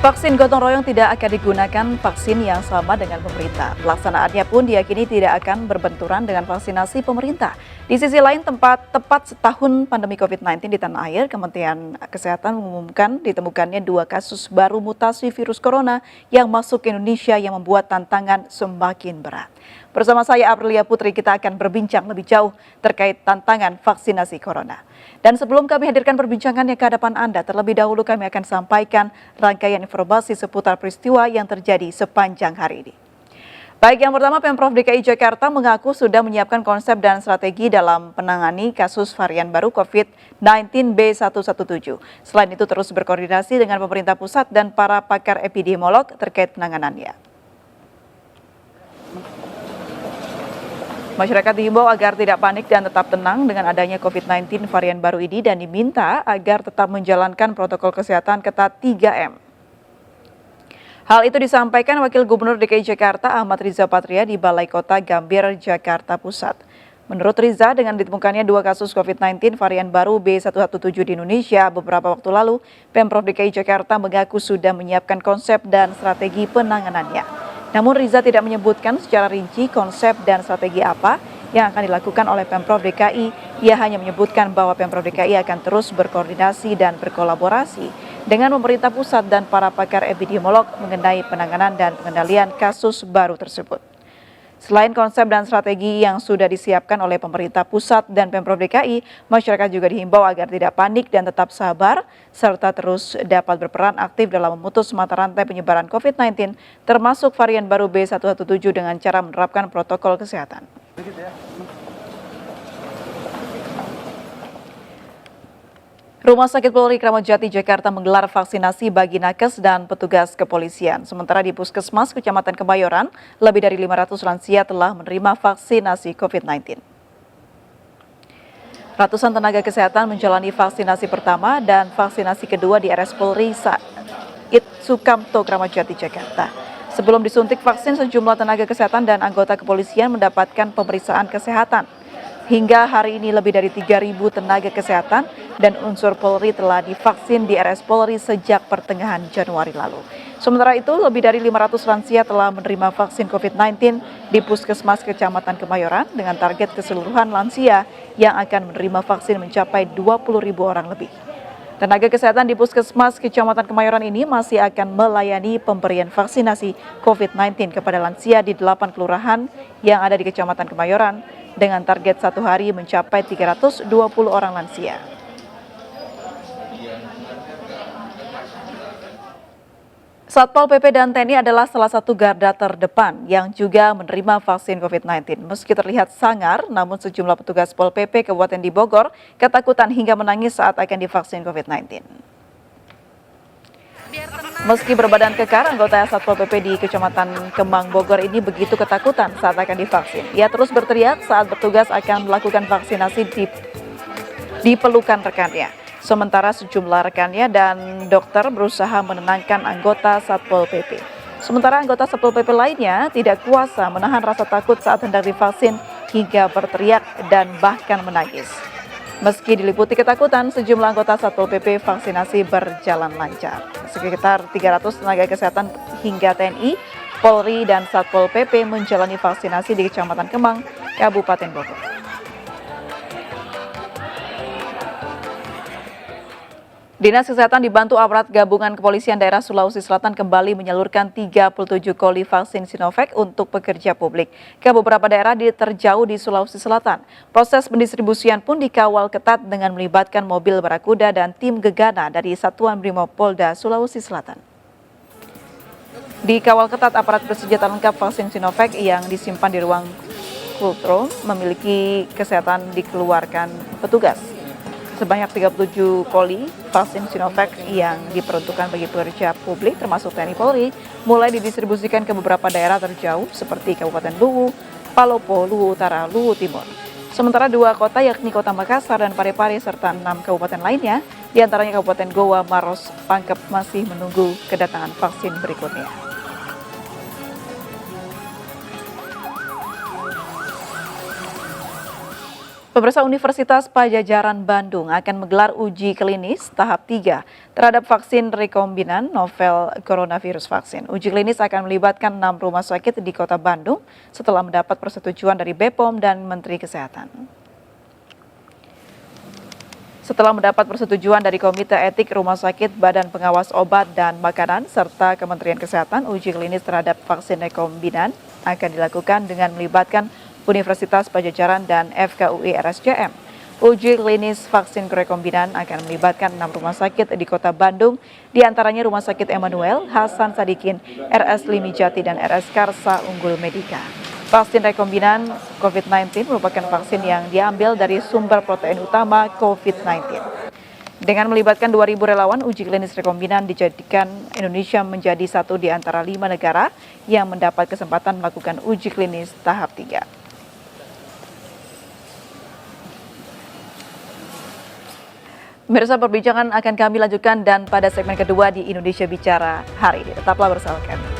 Vaksin gotong royong tidak akan digunakan vaksin yang sama dengan pemerintah. Pelaksanaannya pun diyakini tidak akan berbenturan dengan vaksinasi pemerintah. Di sisi lain, tepat setahun pandemi COVID-19 di tanah air, Kementerian Kesehatan mengumumkan ditemukannya 2 kasus baru mutasi virus corona yang masuk ke Indonesia yang membuat tantangan semakin berat. Bersama saya Aprilia Putri, kita akan berbincang lebih jauh terkait tantangan vaksinasi corona. Dan sebelum kami hadirkan perbincangannya ke hadapan Anda, terlebih dahulu kami akan sampaikan rangkaian informasi seputar peristiwa yang terjadi sepanjang hari ini. Baik, yang pertama, Pemprov DKI Jakarta mengaku sudah menyiapkan konsep dan strategi dalam menangani kasus varian baru COVID-19 B117. Selain itu, terus berkoordinasi dengan pemerintah pusat dan para pakar epidemiolog terkait penanganannya. Masyarakat dihimbau agar tidak panik dan tetap tenang dengan adanya COVID-19 varian baru ini dan diminta agar tetap menjalankan protokol kesehatan ketat 3M. Hal itu disampaikan Wakil Gubernur DKI Jakarta Ahmad Riza Patria di Balai Kota Gambir, Jakarta Pusat. Menurut Riza, dengan ditemukannya 2 kasus COVID-19 varian baru B117 di Indonesia beberapa waktu lalu, Pemprov DKI Jakarta mengaku sudah menyiapkan konsep dan strategi penanganannya. Namun Riza tidak menyebutkan secara rinci konsep dan strategi apa yang akan dilakukan oleh Pemprov DKI. Ia hanya menyebutkan bahwa Pemprov DKI akan terus berkoordinasi dan berkolaborasi dengan pemerintah pusat dan para pakar epidemiolog mengenai penanganan dan pengendalian kasus baru tersebut. Selain konsep dan strategi yang sudah disiapkan oleh pemerintah pusat dan Pemprov DKI, masyarakat juga dihimbau agar tidak panik dan tetap sabar, serta terus dapat berperan aktif dalam memutus mata rantai penyebaran COVID-19, termasuk varian baru B117 dengan cara menerapkan protokol kesehatan. Rumah Sakit Polri Kramat Jati, Jakarta menggelar vaksinasi bagi nakes dan petugas kepolisian. Sementara di Puskesmas Kecamatan Kemayoran, lebih dari 500 lansia telah menerima vaksinasi COVID-19. Ratusan tenaga kesehatan menjalani vaksinasi pertama dan vaksinasi kedua di RS Polri Said Sukamto, Kramat Jati, Jakarta. Sebelum disuntik vaksin, sejumlah tenaga kesehatan dan anggota kepolisian mendapatkan pemeriksaan kesehatan. Hingga hari ini lebih dari 3.000 tenaga kesehatan dan unsur Polri telah divaksin di RS Polri sejak pertengahan Januari lalu. Sementara itu, lebih dari 500 lansia telah menerima vaksin COVID-19 di Puskesmas Kecamatan Kemayoran dengan target keseluruhan lansia yang akan menerima vaksin mencapai 20.000 orang lebih. Tenaga kesehatan di Puskesmas Kecamatan Kemayoran ini masih akan melayani pemberian vaksinasi COVID-19 kepada lansia di 8 kelurahan yang ada di Kecamatan Kemayoran dengan target 1 hari mencapai 320 orang lansia. Satpol PP dan TNI adalah salah satu garda terdepan yang juga menerima vaksin COVID-19. Meski terlihat sangar, namun sejumlah petugas Pol PP Kabupaten di Bogor ketakutan hingga menangis saat akan divaksin COVID-19. Meski berbadan kekar, anggota Satpol PP di Kecamatan Kemang, Bogor ini begitu ketakutan saat akan divaksin. Ia terus berteriak saat petugas akan melakukan vaksinasi di pelukan rekannya. Sementara sejumlah rekannya dan dokter berusaha menenangkan anggota Satpol PP. Sementara anggota Satpol PP lainnya tidak kuasa menahan rasa takut saat hendak divaksin hingga berteriak dan bahkan menangis. Meski diliputi ketakutan, sejumlah anggota Satpol PP vaksinasi berjalan lancar. Sekitar 300 tenaga kesehatan hingga TNI, Polri, dan Satpol PP menjalani vaksinasi di Kecamatan Kemang, Kabupaten Bogor. Dinas Kesehatan dibantu aparat gabungan Kepolisian Daerah Sulawesi Selatan kembali menyalurkan 37 koli vaksin Sinovac untuk pekerja publik ke beberapa daerah terjauh di Sulawesi Selatan. Proses pendistribusian pun dikawal ketat dengan melibatkan mobil barakuda dan tim gegana dari Satuan Brimopolda Sulawesi Selatan. Dikawal ketat aparat bersenjata lengkap vaksin Sinovac yang disimpan di ruang kultro memiliki kesehatan dikeluarkan petugas. Sebanyak 37 koli vaksin Sinovac yang diperuntukkan bagi pekerja publik termasuk TNI Polri mulai didistribusikan ke beberapa daerah terjauh seperti Kabupaten Luwu, Palopo, Luwu Utara, Luwu Timur. Sementara 2 kota yakni Kota Makassar dan Parepare serta 6 kabupaten lainnya, diantaranya Kabupaten Goa, Maros, Pangkep masih menunggu kedatangan vaksin berikutnya. Pemirsa, Universitas Padjadjaran Bandung akan menggelar uji klinis tahap 3 terhadap vaksin rekombinan novel coronavirus vaksin. Uji klinis akan melibatkan 6 rumah sakit di Kota Bandung setelah mendapat persetujuan dari BPOM dan Menteri Kesehatan. Setelah mendapat persetujuan dari Komite Etik Rumah Sakit, Badan Pengawas Obat dan Makanan, serta Kementerian Kesehatan, uji klinis terhadap vaksin rekombinan akan dilakukan dengan melibatkan Universitas Padjadjaran dan FKUI RSCM. Uji klinis vaksin rekombinan akan melibatkan 6 rumah sakit di Kota Bandung, diantaranya Rumah Sakit Emmanuel, Hasan Sadikin, RS Limijati, dan RS Karsa Unggul Medika. Vaksin rekombinan COVID-19 merupakan vaksin yang diambil dari sumber protein utama COVID-19. Dengan melibatkan 2.000 relawan, uji klinis rekombinan dijadikan Indonesia menjadi satu di antara 5 negara yang mendapat kesempatan melakukan uji klinis tahap 3. Pemirsa, perbincangan akan kami lanjutkan dan pada segmen kedua di Indonesia Bicara hari ini. Tetaplah bersama kami.